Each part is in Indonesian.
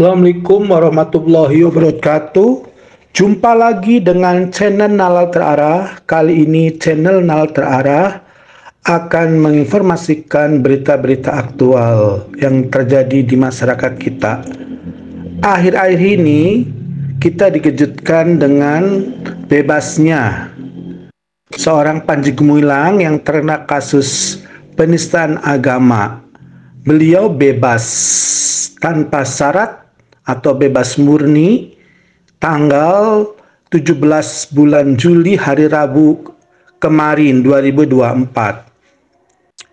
Assalamualaikum warahmatullahi wabarakatuh. Jumpa lagi dengan channel Nalar Terarah. Kali ini channel Nalar Terarah akan menginformasikan berita-berita aktual yang terjadi di masyarakat kita. Akhir-akhir ini kita dikejutkan dengan bebasnya seorang Panji Gumilang yang terkena kasus penistaan agama. Beliau bebas tanpa syarat atau bebas murni tanggal 17 bulan Juli hari Rabu kemarin 2024.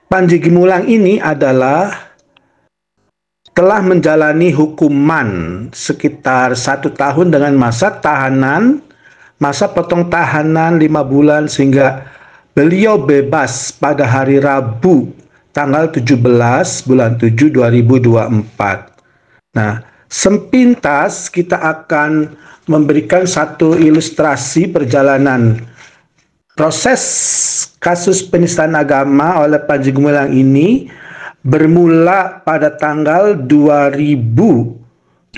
Panji Gumilang ini adalah telah menjalani hukuman sekitar 1 tahun dengan masa potong tahanan 5 bulan sehingga beliau bebas pada hari Rabu tanggal 17 bulan 7 2024. Nah, sepintas kita akan memberikan satu ilustrasi perjalanan proses kasus penistaan agama oleh Panji Gumilang ini bermula pada tanggal 2023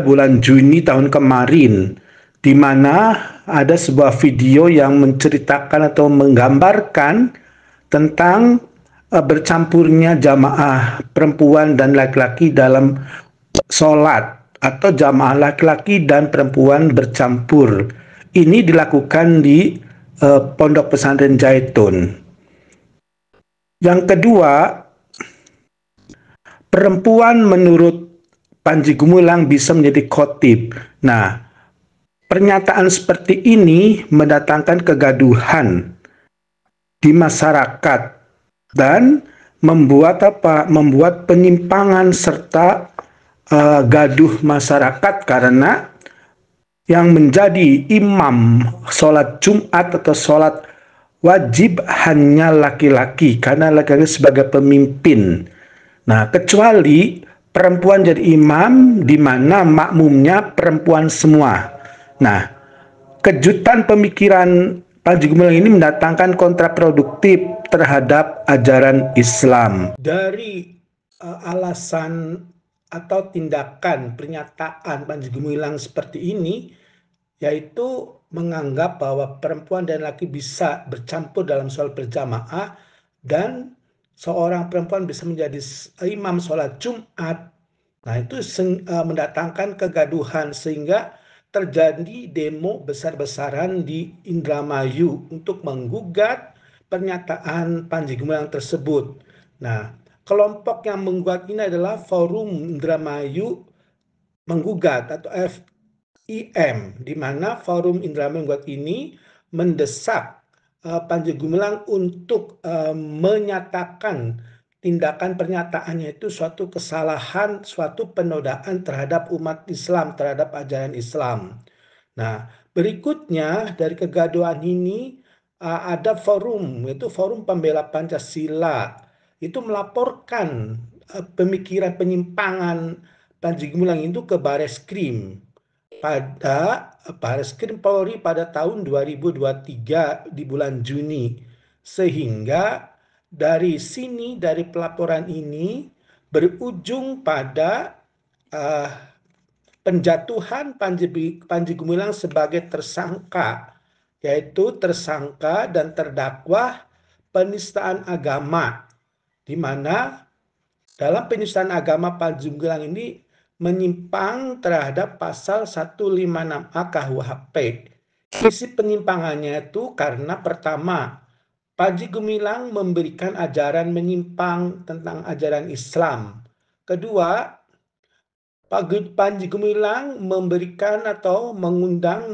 bulan Juni tahun kemarin, di mana ada sebuah video yang menceritakan atau menggambarkan tentang bercampurnya jamaah perempuan dan laki-laki dalam sholat atau jamaah laki-laki dan perempuan bercampur. Ini dilakukan di Pondok Pesantren Zaitun. Yang kedua, perempuan menurut Panji Gumilang bisa menjadi khotib. Nah, pernyataan seperti ini mendatangkan kegaduhan di masyarakat dan membuat penyimpangan serta gaduh masyarakat, karena yang menjadi imam sholat Jumat atau sholat wajib hanya laki-laki, karena laki-laki sebagai pemimpin. Nah, kecuali perempuan jadi imam di mana makmumnya perempuan semua. Nah, kejutan pemikiran Panji Gumilang ini mendatangkan kontraproduktif terhadap ajaran Islam. Dari alasan atau tindakan pernyataan Panji Gumilang seperti ini, yaitu menganggap bahwa perempuan dan laki bisa bercampur dalam sholat berjamaah dan seorang perempuan bisa menjadi imam sholat Jumat. Nah, itu mendatangkan kegaduhan sehingga terjadi demo besar-besaran di Indramayu untuk menggugat pernyataan Panji Gumilang tersebut. Nah, kelompok yang menggugat ini adalah Forum Indramayu Menggugat atau FIM, di mana Forum Indramayu Menggugat ini mendesak Panji Gumilang untuk menyatakan tindakan pernyataannya itu suatu kesalahan, suatu penodaan terhadap umat Islam, terhadap ajaran Islam. Nah, berikutnya dari kegaduhan ini ada forum, yaitu Forum Pembela Pancasila. Itu melaporkan pemikiran penyimpangan Panji Gumilang itu ke Bareskrim Polri pada tahun 2023 di bulan Juni, sehingga dari pelaporan ini berujung pada penjatuhan Panji Gumilang sebagai tersangka, yaitu tersangka dan terdakwa penistaan agama, di mana dalam penistaan agama Panji Gumilang ini menyimpang terhadap pasal 156A KUHP. Isi penyimpangannya itu karena pertama, Panji Gumilang memberikan ajaran menyimpang tentang ajaran Islam. Kedua, Panji Gumilang memberikan atau mengundang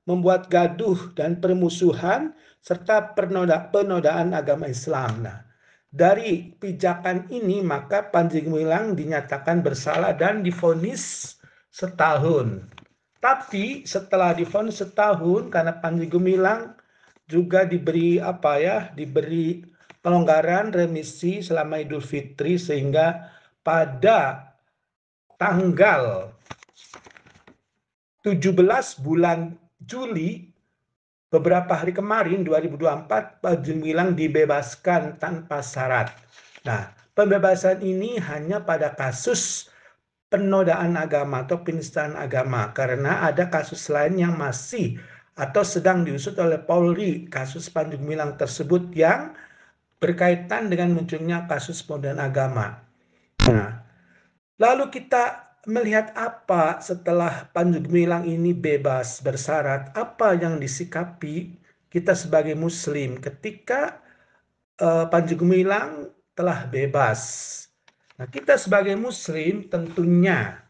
membuat gaduh dan permusuhan serta penodaan agama Islam. Nah, dari pijakan ini maka Panji Gumilang dinyatakan bersalah dan divonis setahun. Tapi setelah divonis setahun, karena Panji Gumilang juga diberi pelonggaran remisi selama Idul Fitri, sehingga pada tanggal 17 bulan Juli beberapa hari kemarin 2024 Panji Gumilang dibebaskan tanpa syarat. Nah, pembebasan ini hanya pada kasus penodaan agama atau penistaan agama, karena ada kasus lain yang masih atau sedang diusut oleh Polri, kasus Panji Gumilang tersebut yang berkaitan dengan munculnya kasus penodaan agama. Nah, lalu kita melihat apa setelah Panji Gumilang ini bebas bersyarat, apa yang disikapi kita sebagai Muslim ketika Panji Gumilang telah bebas. Nah, kita sebagai Muslim tentunya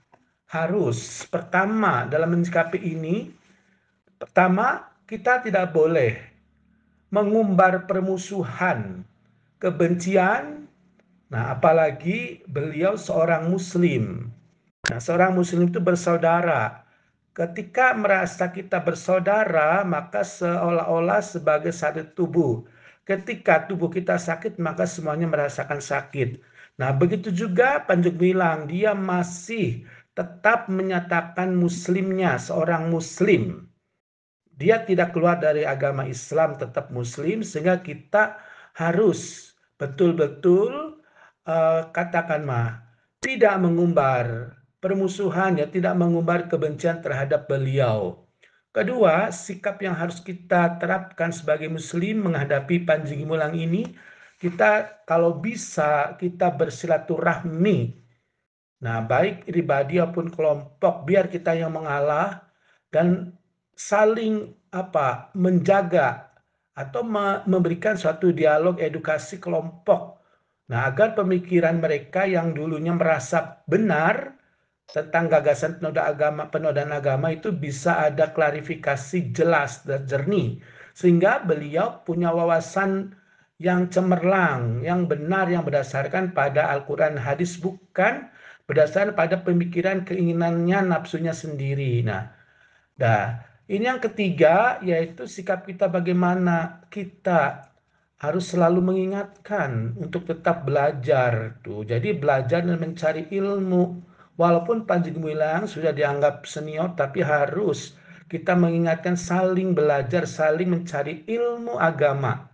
harus pertama dalam menyikapi ini, pertama kita tidak boleh mengumbar permusuhan, kebencian. Nah, apalagi beliau seorang Muslim. Nah, seorang Muslim itu bersaudara. Ketika merasa kita bersaudara, maka seolah-olah sebagai satu tubuh. Ketika tubuh kita sakit, maka semuanya merasakan sakit. Nah, begitu juga Panji Gumilang, dia masih tetap menyatakan Muslimnya, seorang Muslim. Dia tidak keluar dari agama Islam, tetap Muslim, sehingga kita harus betul-betul katakanlah tidak mengumbar permusuhan, ya, tidak mengumbar kebencian terhadap beliau. Kedua, sikap yang harus kita terapkan sebagai Muslim menghadapi Panji Gumilang ini, kita kalau bisa kita bersilaturahmi. Nah, baik pribadi maupun kelompok, biar kita yang mengalah dan saling menjaga atau memberikan suatu dialog edukasi kelompok. Nah, agar pemikiran mereka yang dulunya merasa benar tentang gagasan penodaan agama itu bisa ada klarifikasi jelas dan jernih, sehingga beliau punya wawasan yang cemerlang, yang benar, yang berdasarkan pada Al-Quran hadis, bukan berdasarkan pada pemikiran keinginannya, nafsunya sendiri. Nah, ini yang ketiga, yaitu sikap kita bagaimana kita harus selalu mengingatkan untuk tetap belajar tuh. Jadi belajar dan mencari ilmu. Walaupun Panji Gumilang sudah dianggap senior, tapi harus kita mengingatkan saling belajar, saling mencari ilmu agama.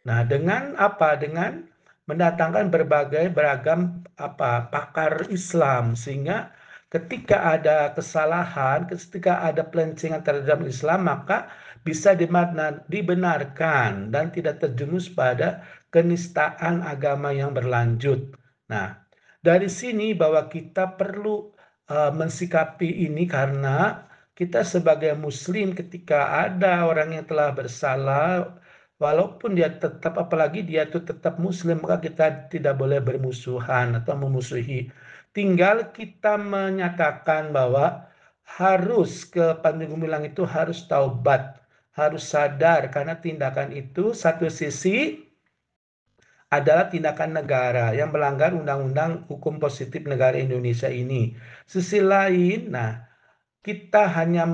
Nah, dengan apa? Dengan mendatangkan berbagai beragam pakar Islam, sehingga ketika ada kesalahan, ketika ada pelencengan terhadap Islam, maka bisa dibenarkan dan tidak terjerumus pada kenistaan agama yang berlanjut. Nah, dari sini bahwa kita perlu mensikapi ini, karena kita sebagai Muslim ketika ada orang yang telah bersalah, walaupun dia tetap, apalagi dia itu tetap Muslim, maka kita tidak boleh bermusuhan atau memusuhi. Tinggal kita menyatakan bahwa harus ke Panji Gumilang itu harus taubat, harus sadar, karena tindakan itu satu sisi adalah tindakan negara yang melanggar undang-undang hukum positif negara Indonesia ini. Sisi lain, kita hanya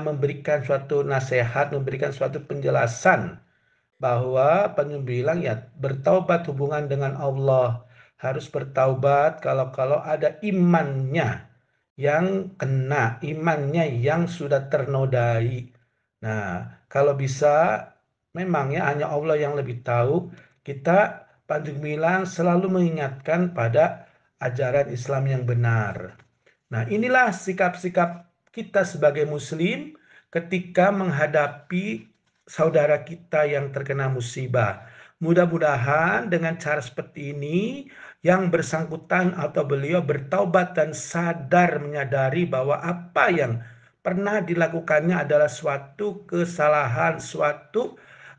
memberikan suatu nasihat, memberikan suatu penjelasan bahwa Panji bilang ya bertaubat hubungan dengan Allah, harus bertaubat kalau ada imannya yang kena, imannya yang sudah ternodai. Nah, kalau bisa memang ya hanya Allah yang lebih tahu. Kita Panji bilang selalu mengingatkan pada ajaran Islam yang benar. Nah, inilah sikap-sikap kita sebagai Muslim ketika menghadapi saudara kita yang terkena musibah. Mudah-mudahan dengan cara seperti ini, yang bersangkutan atau beliau bertaubat dan sadar menyadari bahwa apa yang pernah dilakukannya adalah suatu kesalahan, suatu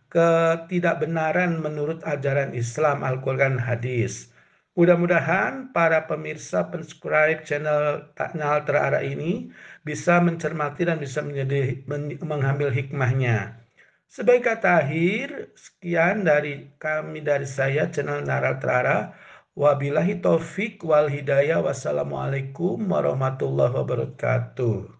ketidakbenaran menurut ajaran Islam, Al-Quran, hadis. Mudah-mudahan para pemirsa subscribe channel Taknyal Terarah ini bisa mencermati dan bisa mengambil hikmahnya. Sebagai kata akhir, sekian dari kami, dari saya, channel Naral Terarah. Wabillahi taufik wal hidayah. Wassalamualaikum warahmatullahi wabarakatuh.